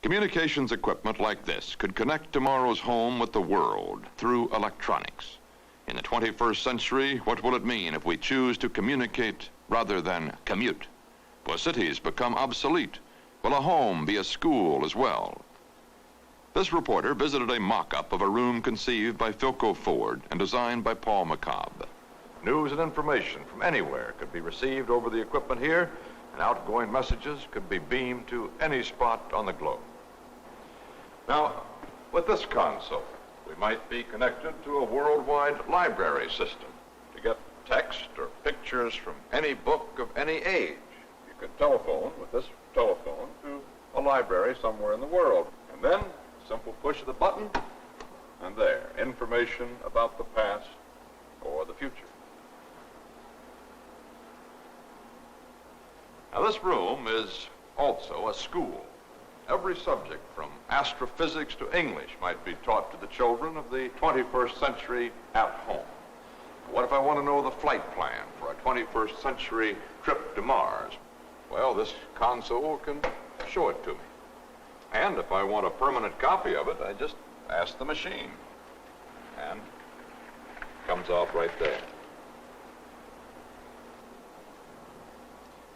Communications equipment like this could connect tomorrow's home with the world through electronics. In the 21st century, what will it mean if we choose to communicate rather than commute? Will cities become obsolete? Will a home be a school as well? This reporter visited a mock-up of a room conceived by Philco Ford and designed by Paul McCobb. News and information from anywhere could be received over the equipment here, and outgoing messages could be beamed to any spot on the globe. Now, with this console, we might be connected to a worldwide library system to get text or pictures from any book of any age. You could telephone with this telephone to a library somewhere in the world, and then simple push of the button, and there, information about the past or the future. Now, this room is also a school. Every subject from astrophysics to English might be taught to the children of the 21st century at home. What if I want to know the flight plan for a 21st century trip to Mars? Well, this console can show it to me. And if I want a permanent copy of it, I just ask the machine. And it comes off right there.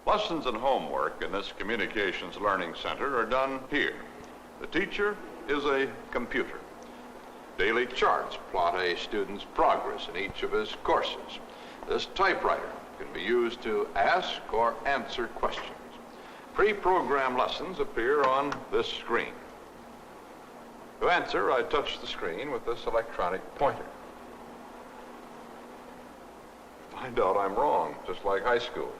Lessons and homework in this Communications Learning Center are done here. The teacher is a computer. Daily charts plot a student's progress in each of his courses. This typewriter can be used to ask or answer questions. Pre-programmed lessons appear on this screen. To answer, I touch the screen with this electronic pointer. Find out I'm wrong, just like high school.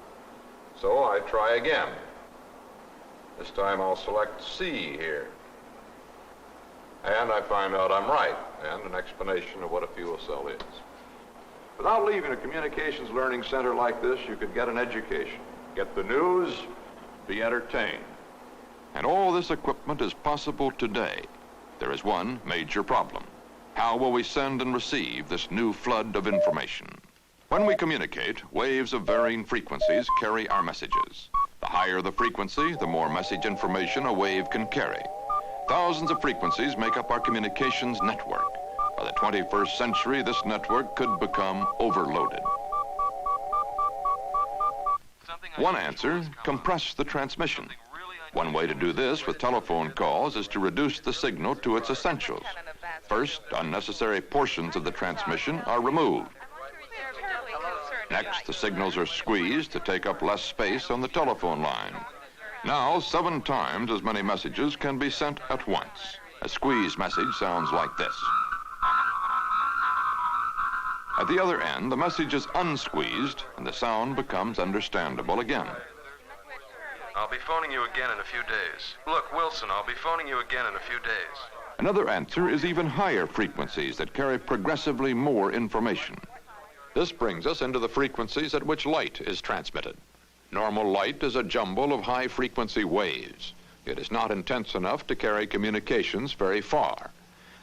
So I try again. This time I'll select C here. And I find out I'm right, and an explanation of what a fuel cell is. Without leaving a communications learning center like this, you could get an education, get the news, be entertained. And all this equipment is possible today. There is one major problem. How will we send and receive this new flood of information? When we communicate, waves of varying frequencies carry our messages. The higher the frequency, the more message information a wave can carry. Thousands of frequencies make up our communications network. By the 21st century, this network could become overloaded. One answer, compress the transmission. One way to do this with telephone calls is to reduce the signal to its essentials. First, unnecessary portions of the transmission are removed. Next, the signals are squeezed to take up less space on the telephone line. Now, 7 times as many messages can be sent at once. A squeezed message sounds like this. At the other end, the message is unsqueezed, and the sound becomes understandable again. I'll be phoning you again in a few days. Look, Wilson, I'll be phoning you again in a few days. Another answer is even higher frequencies that carry progressively more information. This brings us into the frequencies at which light is transmitted. Normal light is a jumble of high-frequency waves. It is not intense enough to carry communications very far.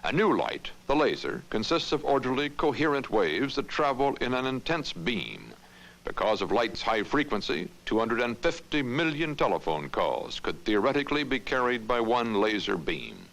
A new light, the laser, consists of orderly, coherent waves that travel in an intense beam. Because of light's high frequency, 250 million telephone calls could theoretically be carried by one laser beam.